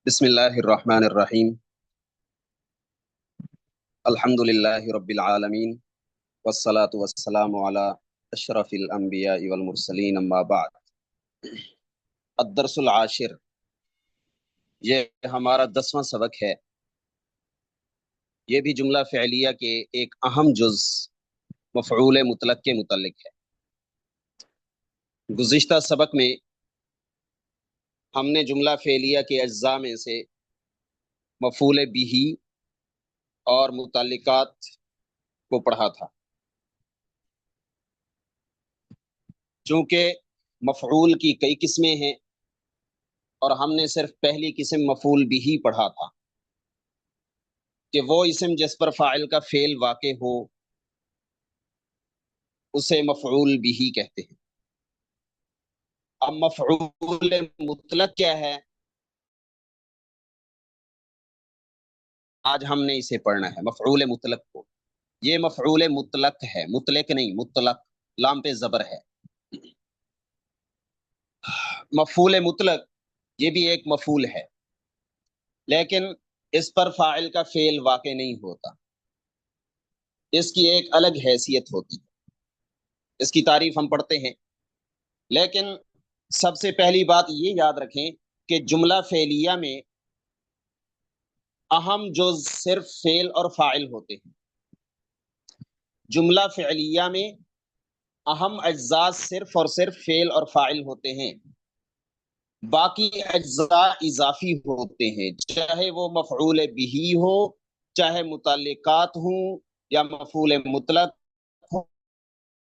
بسم الله الرحمن الرحيم. الحمد لله رب العالمين، والصلاة والسلام على أشرف الأنبياء والمرسلين، أما بعد. الدرس العاشر، یہ ہمارا 10واں سبق ہے۔ یہ بھی جملہ فعلیہ کے ایک اہم جز مفعول مطلق کے متعلق ہے۔ گزشتہ سبق میں ہم نے جملہ فعلیہ کے اجزاء میں سے مفعول بھی اور متعلقات کو پڑھا تھا۔ چونکہ مفعول کی کئی قسمیں ہیں اور ہم نے صرف پہلی قسم مفعول بھی پڑھا تھا کہ وہ اسم جس پر فاعل کا فعل واقع ہو اسے مفعول بھی کہتے ہیں۔ اب مفعول مطلق کیا ہے، آج ہم نے اسے پڑھنا ہے۔ مفعول مطلق کو، یہ مفعول مطلق ہے، مطلق نہیں، مطلق، لام پہ زبر ہے۔ مفعول مطلق یہ بھی ایک مفعول ہے، لیکن اس پر فاعل کا فعل واقع نہیں ہوتا، اس کی ایک الگ حیثیت ہوتی ہے۔ اس کی تعریف ہم پڑھتے ہیں، لیکن سب سے پہلی بات یہ یاد رکھیں کہ جملہ فعلیہ میں اہم جز صرف فعل اور فاعل ہوتے ہیں۔ جملہ فعلیہ میں اہم اجزاء صرف اور صرف فعل اور فاعل ہوتے ہیں، باقی اجزاء اضافی ہوتے ہیں، چاہے وہ مفعول بھی ہو، چاہے متعلقات ہوں، یا مفعول مطلق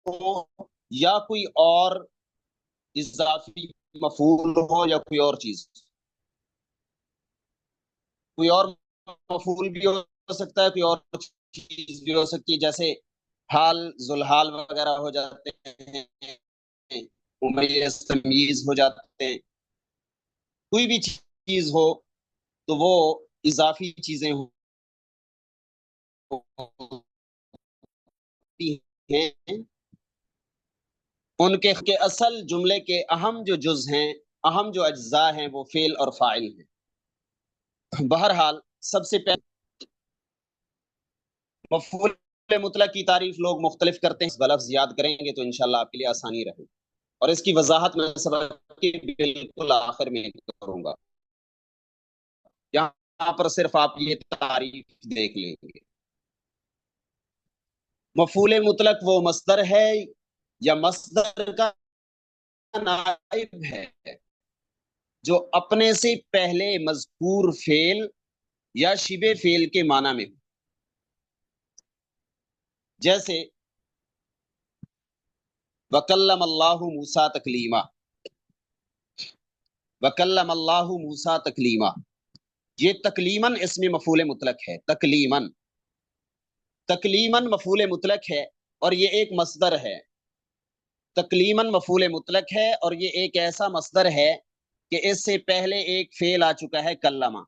ہو، یا کوئی اور اضافی مفعول ہو، یا کوئی اور چیز، کوئی اور مفعول بھی ہو سکتا ہے، کوئی اور چیز بھی ہو سکتی ہے، جیسے حال، ذوالحال وغیرہ ہو جاتے ہیں، ممیز تمیز ہو جاتے ہیں، کوئی بھی چیز ہو تو وہ اضافی چیزیں ہوتی ہیں۔ ان کے اصل جملے کے اہم جو جز ہیں، اہم جو اجزاء ہیں، وہ فعل اور فاعل ہیں۔ بہرحال سب سے پہلے مفعول مطلق کی تعریف لوگ مختلف کرتے ہیں، اس لفظ یاد کریں گے تو انشاءاللہ آپ کے لیے آسانی رہے، اور اس کی وضاحت میں سبق کے بالکل آخر میں کروں گا۔ یہاں پر صرف آپ یہ تعریف دیکھ لیں گے۔ مفعول مطلق وہ مصدر ہے یا مصدر کا نائب ہے جو اپنے سے پہلے مذکور فعل یا شبہ فعل کے معنی میں ہو، جیسے وکلم اللہ موسیٰ تکلیما، وکلم اللہ موسیٰ تکلیما، یہ تکلیمن اسم مفعول مطلق ہے۔ تکلیمن، تکلیمن مفعول مطلق ہے اور یہ ایک مصدر ہے۔ تکلیمن مفعول مطلق ہے اور یہ ایک ایسا مصدر ہے کہ اس سے پہلے ایک فعل آ چکا ہے کلمہ،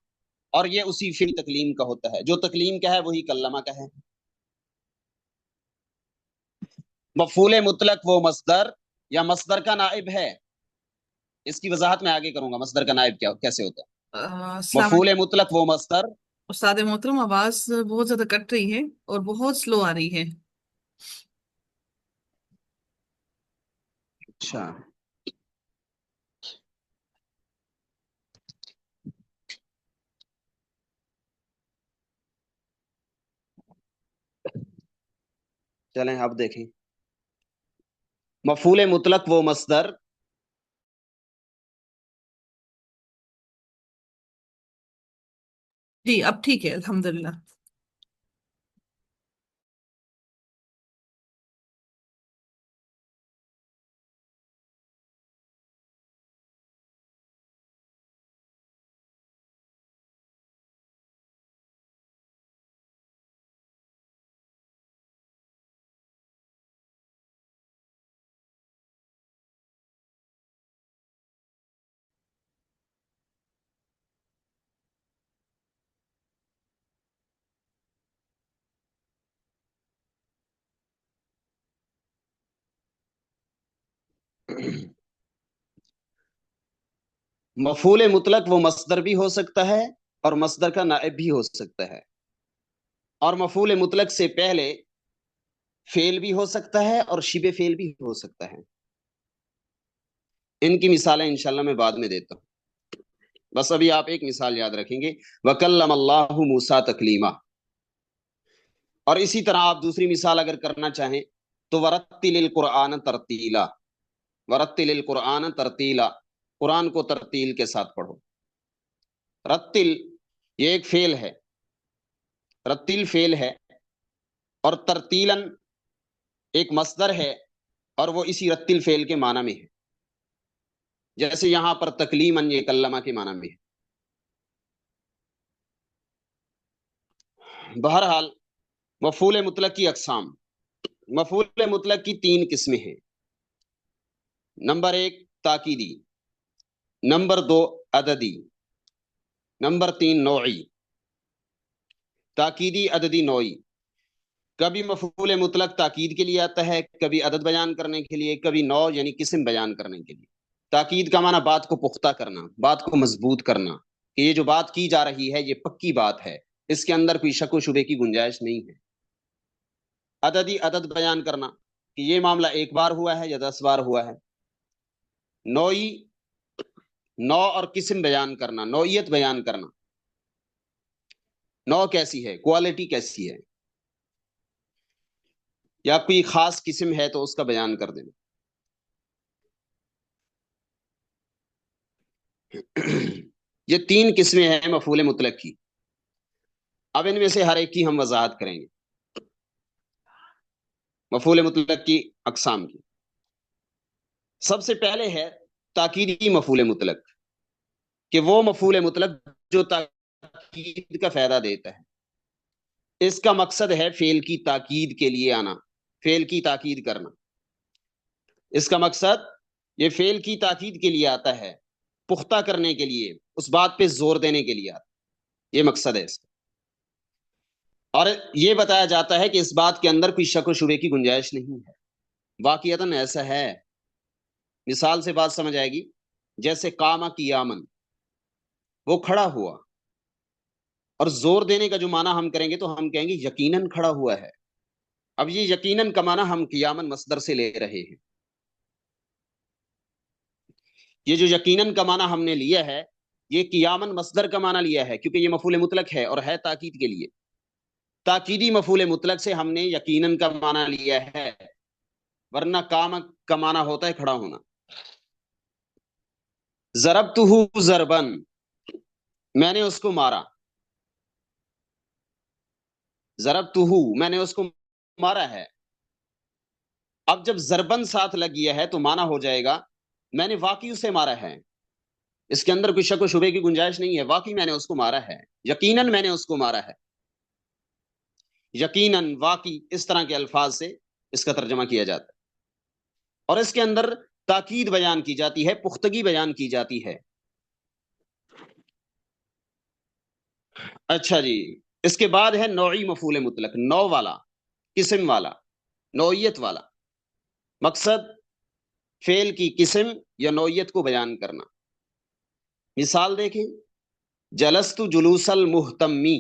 اور یہ اسی فعل تکلیم کا ہوتا ہے۔ جو تکلیم کا ہے وہی کلمہ کا ہے۔ مفعول مطلق وہ مصدر یا مصدر کا نائب ہے، اس کی وضاحت میں آگے کروں گا، مصدر کا نائب کیا کیسے ہوتا ہے۔ السلام مفعول علیکم مطلق وہ مصدر، استاد محترم، آواز بہت زیادہ کٹ رہی ہے اور بہت سلو آ رہی ہے۔ اچھا چلیں اب دیکھیں۔ مفعول مطلق وہ مصدر، جی اب ٹھیک ہے الحمدللہ۔ مفعول مطلق وہ مصدر بھی ہو سکتا ہے اور مصدر کا نائب بھی ہو سکتا ہے، اور مفعول مطلق سے پہلے فعل بھی ہو سکتا ہے اور شبہ فعل بھی ہو سکتا ہے۔ ان کی مثالیں انشاءاللہ میں بعد میں دیتا ہوں، بس ابھی آپ ایک مثال یاد رکھیں گے، وَكَلَّمَ اللَّهُ مُوسَىٰ تَكْلِيمًا۔ اور اسی طرح آپ دوسری مثال اگر کرنا چاہیں تو وَرَتِّلِ الْقُرْآنَ تَرْتِيلًا، وَرَتِّلِ الْقُرْآنَ تَرْتِيلًا، قرآن کو ترتیل کے ساتھ پڑھو۔ رتل یہ ایک فعل ہے، رتل فعل ہے، اور ترتیلن ایک مصدر ہے، اور وہ اسی رتل فعل کے معنی میں ہے، جیسے یہاں پر تکلیمن یہ کلمہ کے معنی میں ہے۔ بہرحال مفعول مطلق کی اقسام، مفعول مطلق کی تین قسمیں ہیں، نمبر ایک تاکیدی، نمبر دو عددی، نمبر تین نوعی۔ تاکیدی، عددی، نوعی۔ کبھی مفعول مطلق تاکید کے لیے آتا ہے، کبھی عدد بیان کرنے کے لیے، کبھی نوع یعنی قسم بیان کرنے کے لیے۔ تاکید کا معنی بات کو پختہ کرنا، بات کو مضبوط کرنا، کہ یہ جو بات کی جا رہی ہے یہ پکی بات ہے، اس کے اندر کوئی شک و شبے کی گنجائش نہیں ہے۔ عددی، عدد بیان کرنا کہ یہ معاملہ ایک بار ہوا ہے یا 10 بار ہوا ہے۔ نوعی، نوع اور قسم بیان کرنا، نوعیت بیان کرنا، نوع کیسی ہے، کوالٹی کیسی ہے، یا کوئی خاص قسم ہے تو اس کا بیان کر دینا۔ یہ تین قسمیں ہیں مفعول مطلق کی، اب ان میں سے ہر ایک کی ہم وضاحت کریں گے، مفعول مطلق کی اقسام کی۔ سب سے پہلے ہے تاکیدی مفعول مطلق، کہ وہ مفعول مطلق جو تاکید کا فائدہ دیتا ہے، اس کا مقصد ہے فعل کی تاکید کے لیے آنا، فعل کی تاکید کرنا، اس کا مقصد یہ فعل کی تاکید کے لیے آتا ہے، پختہ کرنے کے لیے، اس بات پہ زور دینے کے لیے آتا ہے، یہ مقصد ہے اس کا۔ اور یہ بتایا جاتا ہے کہ اس بات کے اندر کوئی شک و شبے کی گنجائش نہیں ہے، واقعتاً ایسا ہے۔ مثال سے بات سمجھ آئے گی، جیسے قام قیامن، وہ کھڑا ہوا، اور زور دینے کا جو معنی ہم کریں گے تو ہم کہیں گے یقیناً کھڑا ہوا ہے۔ اب یہ یقیناً کا معنی ہم قیامن مصدر سے لے رہے ہیں، یہ جو یقیناً کا معنی ہم نے لیا ہے یہ قیامن مصدر کا معنی لیا ہے، کیونکہ یہ مفعول مطلق ہے اور ہے تاکید کے لیے۔ تاکیدی مفعول مطلق سے ہم نے یقیناً کا معنی لیا ہے، ورنہ کام کا معنی ہوتا ہے کھڑا ہونا۔ ضربتہ ضربن، میں نے اس کو مارا، ضربتہ میں نے اس کو مارا ہے۔ اب جب ضربن ساتھ لگ گیا ہے تو معنی ہو جائے گا میں نے واقعی اسے مارا ہے، اس کے اندر کوئی شک و شبے کی گنجائش نہیں ہے، واقعی میں نے اس کو مارا ہے، یقیناً میں نے اس کو مارا ہے، یقیناً، واقعی، اس طرح کے الفاظ سے اس کا ترجمہ کیا جاتا ہے، اور اس کے اندر تاکید بیان کی جاتی ہے، پختگی بیان کی جاتی ہے۔ اچھا جی، اس کے بعد ہے نوعی مفعول مطلق، نوع والا، قسم والا، نوعیت والا، مقصد فعل کی قسم یا نوعیت کو بیان کرنا۔ مثال دیکھیں، جلستو جلوس المحتمی،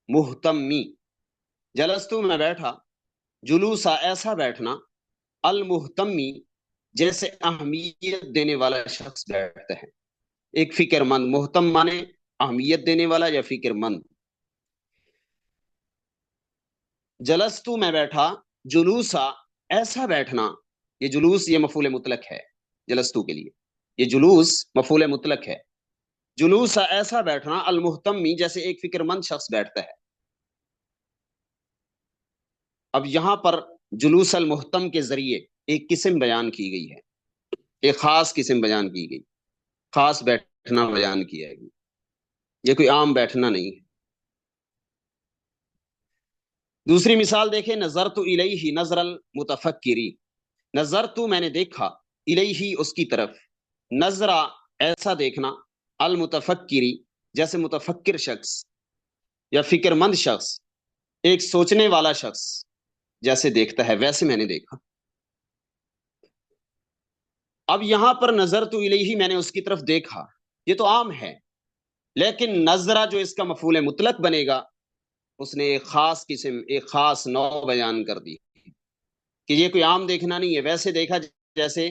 محتمی، جلستو میں بیٹھا، جلوسا ایسا بیٹھنا، المحتمی جیسے اہمیت دینے والا شخص بیٹھتا ہے، ایک فکر مند، محتم مانے اہمیت دینے والا یا فکر مند۔ جلستو میں بیٹھا، جلوسا ایسا بیٹھنا، یہ جلوس یہ مفعول مطلق ہے جلستو کے لیے، یہ جلوس مفعول مطلق ہے، جلوسا ایسا بیٹھنا، المحتمی جیسے ایک فکر مند شخص بیٹھتا ہے۔ اب یہاں پر جلوس المحتم کے ذریعے ایک قسم بیان کی گئی ہے، ایک خاص قسم بیان کی گئی، خاص بیٹھنا بیان کیا گیا، یہ کوئی عام بیٹھنا نہیں ہے۔ دوسری مثال دیکھیں، نظرت الیہ نظر المتفکری، نظرت میں نے دیکھا، الیہ اس کی طرف، نظرہ ایسا دیکھنا، المتفکری جیسے متفکر شخص یا فکر مند شخص، ایک سوچنے والا شخص جیسے دیکھتا ہے ویسے میں نے دیکھا۔ اب یہاں پر نظرت الیہ میں نے اس کی طرف دیکھا، یہ تو عام ہے، لیکن نظرہ جو اس کا مفعول مطلق بنے گا، اس نے ایک خاص قسم، ایک خاص نوع بیان کر دی کہ یہ کوئی عام دیکھنا نہیں ہے، ویسے دیکھا جیسے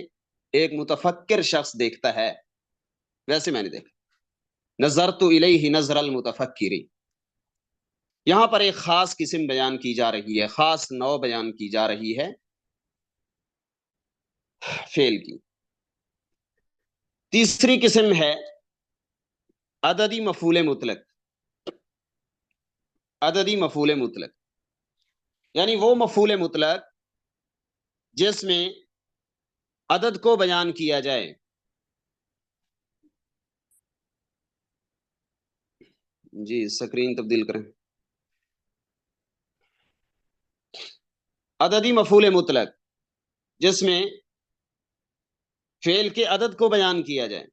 ایک متفکر شخص دیکھتا ہے، ویسے میں نے دیکھا، نظرت الیہ نظر المتفکری۔ یہاں پر ایک خاص قسم بیان کی جا رہی ہے، خاص نوع بیان کی جا رہی ہے فعل کی۔ تیسری قسم ہے عددی مفعول مطلق۔ عددی مفعول مطلق یعنی وہ مفعول مطلق جس میں عدد کو بیان کیا جائے۔ جی سکرین تبدیل کریں۔ عددی مفعول مطلق جس میں فعل کے عدد کو بیان کیا جائے،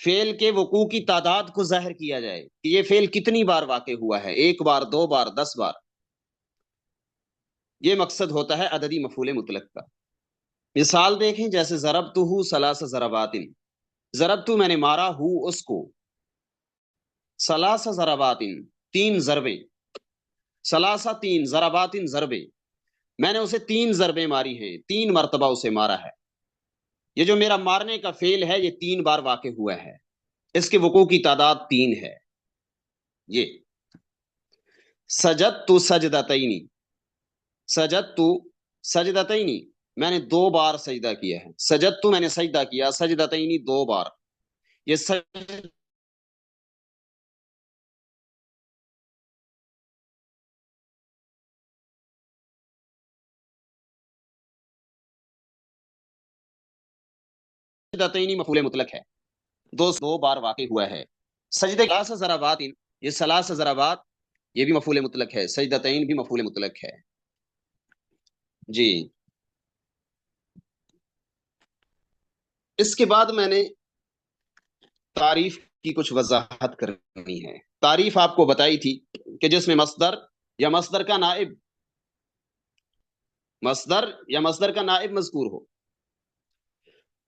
فعل کے وقوع کی تعداد کو ظاہر کیا جائے کہ یہ فعل کتنی بار واقع ہوا ہے، 1 بار، 2 بار، 10 بار۔ یہ مقصد ہوتا ہے عددی مفعول مطلق کا۔ مثال دیکھیں، جیسے ضربتہ ثلاث ضربات، ضربتہ میں نے مارا ہوں اس کو، ثلاث ضربات 3 ضربیں، ثلاثہ 3 ضربات ضربیں، میں نے اسے 3 ضربیں ماری ہیں، 3 مرتبہ اسے مارا ہے۔ یہ جو میرا مارنے کا فعل ہے یہ 3 بار واقع ہوا ہے، اس کے وقوع کی تعداد 3 ہے۔ یہ سجدت سجدتین، سجدت سجدتین، میں نے 2 بار سجدہ کیا ہے، سجدت میں نے سجدہ کیا، سجدتین 2 بار۔ یہ سجدتین مفعول مطلق ہے، 2 بار واقع ہوا ہے۔ سجدہ ثلاث ضربات، یہ ثلاث ضربات یہ بھی مفعول مطلق ہے، سجدتین بھی مفعول مطلق ہے۔ جی اس کے بعد میں نے تعریف کی کچھ وضاحت کرنی ہے۔ تعریف آپ کو بتائی تھی کہ جس میں مصدر یا مصدر کا نائب، مصدر یا مصدر کا نائب مذکور ہو۔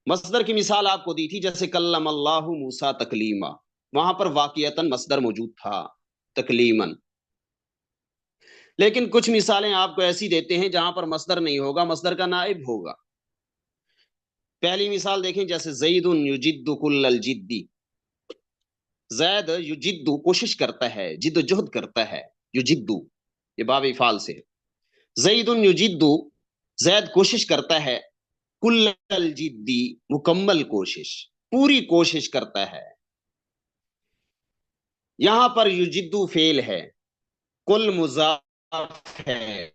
مصدر کی مثال آپ کو دی تھی، جیسے کلم اللہ موسیٰ تکلیما، وہاں پر واقعتاً مصدر موجود تھا تکلیماً۔ لیکن کچھ مثالیں آپ کو ایسی دیتے ہیں جہاں پر مصدر نہیں ہوگا، مصدر کا نائب ہوگا۔ پہلی مثال دیکھیں، جیسے زید یجد کل الجدی، زید یجد کوشش کرتا ہے، جد و جہد کرتا ہے، یجد یہ باب افعال سے ہے۔ زید یجد، زید کوشش کرتا ہے، کل الجدی مکمل کوشش، پوری کوشش کرتا ہے۔ یہاں پر یجدو فعل ہے، کل مضاف ہے،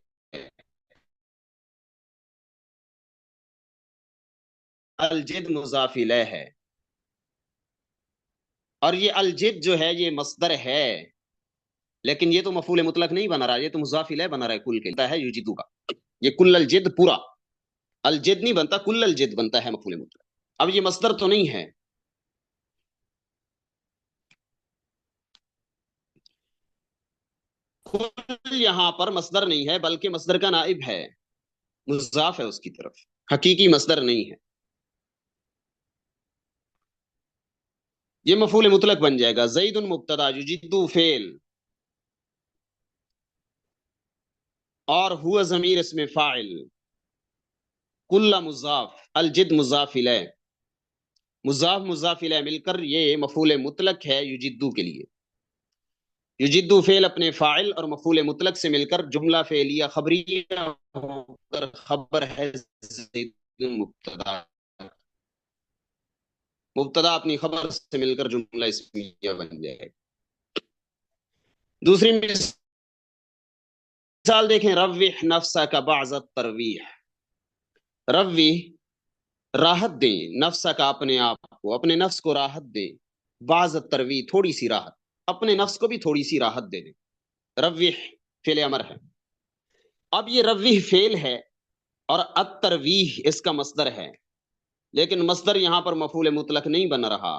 الجد مضاف الیہ ہے، اور یہ الجد جو ہے یہ مصدر ہے، لیکن یہ تو مفعول مطلق نہیں بنا رہا، یہ تو مضاف الیہ بنا رہا ہے، کل کہتا ہے یجدو کا، یہ کل الجد پورا، الجد نہیں بنتا، کل الجد بنتا ہے مفعول مطلق۔ اب یہ مصدر تو نہیں ہے، کل یہاں پر مصدر نہیں ہے بلکہ مصدر کا نائب ہے، مضاف ہے اس کی طرف، حقیقی مصدر نہیں ہے۔ یہ مفعول مطلق بن جائے گا، زید مبتدا، یجدو فعل، اور ہوا ضمیر اسم فاعل، کل مضاف، الجد مضاف الیہ، مضاف مضاف الیہ مل کر یہ مفعول مطلق ہے یجدو کے لیے۔ یجدو فعل اپنے فاعل اور مفعول مطلق سے مل کر جملہ فعلیہ خبریہ ہو کر خبر ہے زید مبتدا، مبتدا اپنی خبر سے مل کر جملہ اسمیہ بن جائے گا۔ دوسری مثال دیکھیں، روح نفسک بعض الترویح، روح راحت دیں، نفسہ کا اپنے آپ کو، اپنے نفس کو راحت دیں، بعض الترویح تھوڑی سی راحت، اپنے نفس کو بھی تھوڑی سی راحت دے دیں۔ روح فعل امر ہے، اب یہ روح فعل ہے اور الترویح اس کا مصدر ہے، لیکن مصدر یہاں پر مفعول مطلق نہیں بن رہا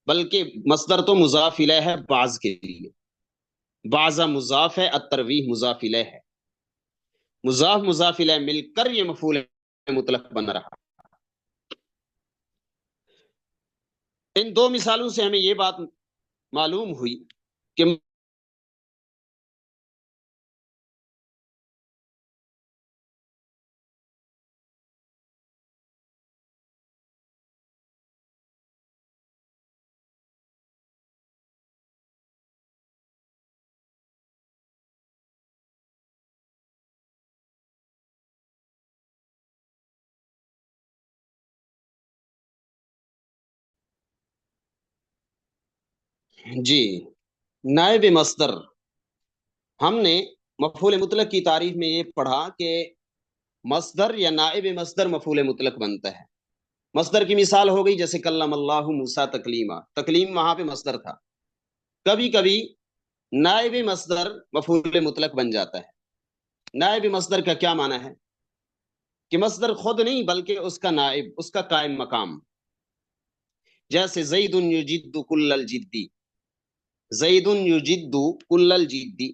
بلکہ مصدر تو مضاف الیہ ہے بعض کے لیے، بعض مضاف ہے، الترویح مضاف الیہ ہے، مضاف مضاف الیہ مل کر یہ مفعول مطلق بن رہا۔ ان دو مثالوں سے ہمیں یہ بات معلوم ہوئی کہ جی، نائب مصدر، ہم نے مفعول مطلق کی تعریف میں یہ پڑھا کہ مصدر یا نائب مصدر مفعول مطلق بنتا ہے۔ مصدر کی مثال ہو گئی جیسے کلم اللہ موسیٰ تکلیما، تکلیم وہاں پہ مصدر تھا۔ کبھی کبھی نائب مصدر مفعول مطلق بن جاتا ہے۔ نائب مصدر کا کیا معنی ہے کہ مصدر خود نہیں بلکہ اس کا نائب، اس کا قائم مقام، جیسے زید یجد کل الجدی، زید یجد کل الجدی،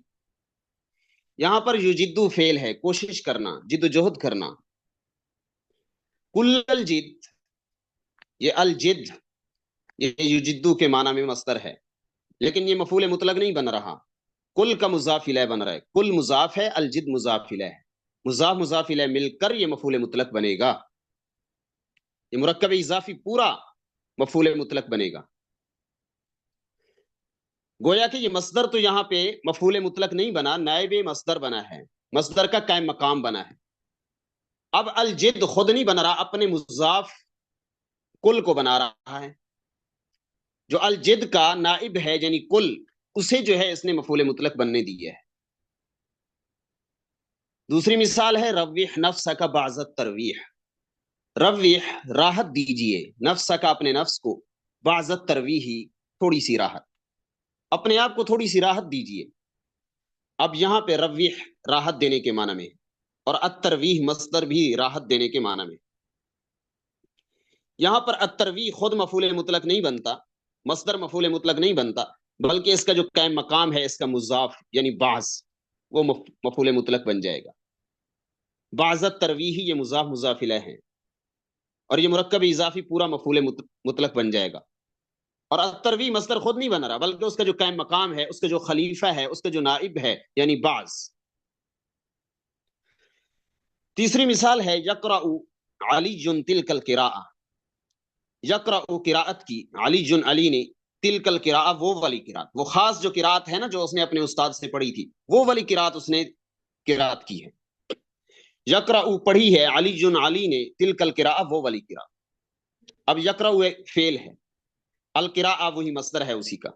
یہاں پر یجدو فعل ہے، کوشش کرنا، جد و جہد کرنا۔ کل الجد، یہ الجد یہ یجدو کے معنی میں مصدر ہے، لیکن یہ مفعول مطلق نہیں بن رہا، کل کا مضاف الیہ بن رہا ہے۔ کل مضاف ہے، الجد مضاف الیہ ہے، مضاف مضاف الیہ مل کر یہ مفعول مطلق بنے گا، یہ مرکب اضافی پورا مفعول مطلق بنے گا۔ گویا کہ یہ مصدر تو یہاں پہ مفعول مطلق نہیں بنا، نائب مصدر بنا ہے، مصدر کا قائم مقام بنا ہے۔ اب الجد خود نہیں بنا رہا، اپنے مضاف کل کو بنا رہا ہے، جو الجد کا نائب ہے یعنی کل، اسے جو ہے اس نے مفعول مطلق بننے دی ہے۔ دوسری مثال ہے رویح نفسک بعض الترویح، رویح راحت دیجئے، نفسک اپنے نفس کو، بعض الترویح تھوڑی سی راحت، اپنے آپ کو تھوڑی سی راحت دیجئے۔ اب یہاں پہ رویح راحت دینے کے معنی میں، اور الترویح مصدر بھی راحت دینے کے معنی میں۔ یہاں پر الترویح خود مفعول مطلق نہیں بنتا، مصدر مفعول مطلق نہیں بنتا، بلکہ اس کا جو قائم مقام ہے، اس کا مضاف یعنی بعض، وہ مفعول مطلق بن جائے گا۔ بعض الترویح یہ مضاف مضاف الیہ ہے، اور یہ مرکب اضافی پورا مفعول مطلق بن جائے گا۔ اور الترویح مصدر خود نہیں بن رہا، بلکہ اس کا جو قائم مقام ہے، اس کا جو خلیفہ ہے، اس کا جو نائب ہے، یعنی بعض۔ تیسری مثال ہے یقرأ علی تلک القراءۃ، یقرأ قراءت کی، علی علی نے، تلک القراءۃ وہ والی قراءت، وہ خاص جو قراءت ہے نا جو اس نے اپنے استاد سے پڑھی تھی، وہ والی قراءت اس نے قراءت کی ہے۔ یقرأ پڑھی ہے علی علی نے، تلک القراءۃ وہ والی قراءت۔ اب یقرأ ایک فعل ہے، القراء وہی مصدر ہے اسی کا،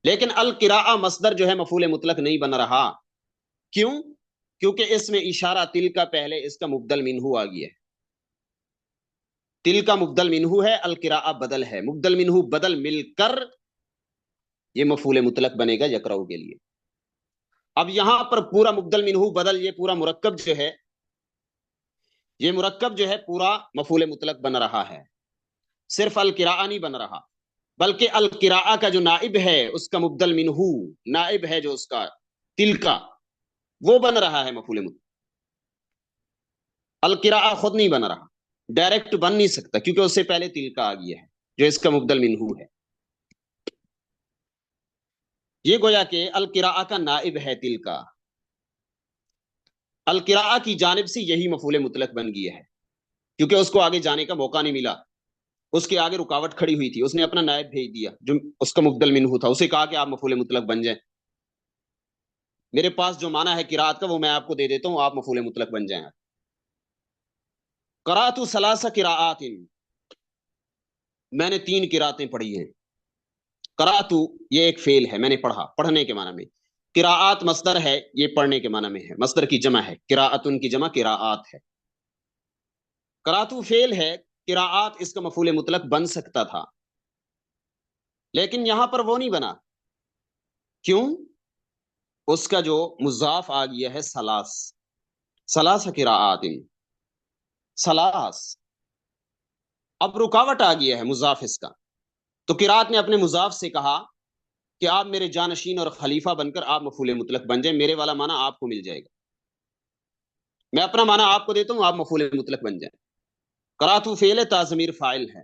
لیکن القراء مصدر جو ہے مفعول مطلق نہیں بن رہا، کیوں؟ کیونکہ اس میں اشارہ تل کا پہلے اس کا مبدل منہو آ گیا ہے، تل کا مبدل منہو ہے، القراء بدل ہے، مبدل منہو بدل مل کر یہ مفعول مطلق بنے گا یقرأ کے لیے۔ اب یہاں پر پورا مبدل منہو بدل، یہ پورا مرکب جو ہے، یہ مرکب جو ہے پورا مفعول مطلق بن رہا ہے، صرف القراء نہیں بن رہا، بلکہ القراء کا جو نائب ہے، اس کا مبدل منہو نائب ہے جو اس کا تل کا، وہ بن رہا ہے مفعول مطلق۔ القراء خود نہیں بن رہا، ڈائریکٹ بن نہیں سکتا، کیونکہ اس سے پہلے تل کا آ گیا ہے جو اس کا مبدل منہو ہے۔ یہ گویا کہ القراء کا نائب ہے تل کا، القراء کی جانب سے یہی مفعول مطلق بن گیا ہے، کیونکہ اس کو آگے جانے کا موقع نہیں ملا، اس کے آگے رکاوٹ کھڑی ہوئی تھی، اس نے اپنا نائب بھیج دیا جو اس کا مبدل منہو تھا، اسے کہا کہ آپ مفعول مطلق بن جائیں، میرے پاس جو معنی ہے قراءت کا وہ میں آپ کو دے دیتا ہوں، آپ مفعول مطلق بن جائیں۔ قرأت ثلاث قراءات، میں نے 3 قراءتیں پڑھی ہیں۔ قرأت یہ ایک فعل ہے، میں نے پڑھا، پڑھنے کے معنی میں۔ قراءات مصدر ہے، یہ پڑھنے کے معنی میں ہے، مصدر کی جمع ہے، قراءتن کی جمع قراءات ہے۔ قرأت فعل ہے، قراءات اس کا مفعول مطلق بن سکتا تھا، لیکن یہاں پر وہ نہیں بنا، کیوں؟ اس کا جو مضاف آ گیا ہے سلاس، سلاس قراءات، سلاس، اب رکاوٹ آ گیا ہے مضاف اس کا، تو قراءت نے اپنے مضاف سے کہا کہ آپ میرے جانشین اور خلیفہ بن کر آپ مفعول مطلق بن جائیں، میرے والا معنی آپ کو مل جائے گا، میں اپنا معنی آپ کو دیتا ہوں، آپ مفعول مطلق بن جائیں۔ قرأت فعل تا ضمیر فاعل ہے،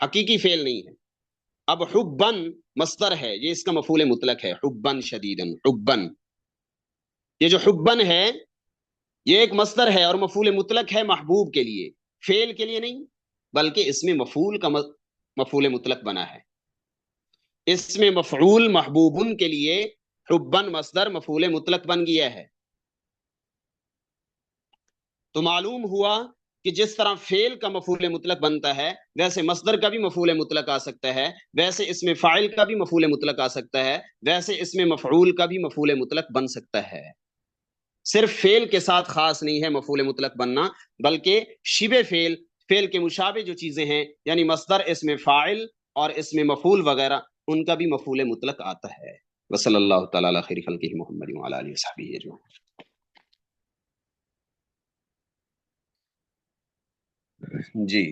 حقیقی فعل نہیں ہے. اب حبن مصدر ہے، یہ اس کا مفعول مطلق ہے، حبن شدیدن، حبن. یہ جو حبن ہے یہ ایک مصدر ہے اور مفعول مطلق ہے محبوب کے لیے، فعل کے لیے نہیں، بلکہ اس میں مفعول کا مفعول مطلق بنا ہے. اس میں مفعول محبوبن کے لیے حبن مصدر مفعول مطلق بن گیا ہے. تو معلوم ہوا کہ جس طرح فعل کا مفعول مطلق بنتا ہے ویسے مصدر کا بھی مفعول مطلق آ سکتا ہے، ویسے اس میں فاعل کا بھی مفعول مطلق آ سکتا ہے، ویسے اس میں مفعول کا بھی مفعول مطلق بن سکتا ہے. صرف فعل کے ساتھ خاص نہیں ہے مفعول مطلق بننا، بلکہ شبہ فعل، فعل کے مشابہ جو چیزیں ہیں یعنی مصدر، اس میں فاعل اور اس میں مفعول وغیرہ، ان کا بھی مفعول مطلق آتا ہے. وصلی اللہ تعالی علی خیر خلقہ محمد وعلی آلہ وصحبہ اجمعین. جی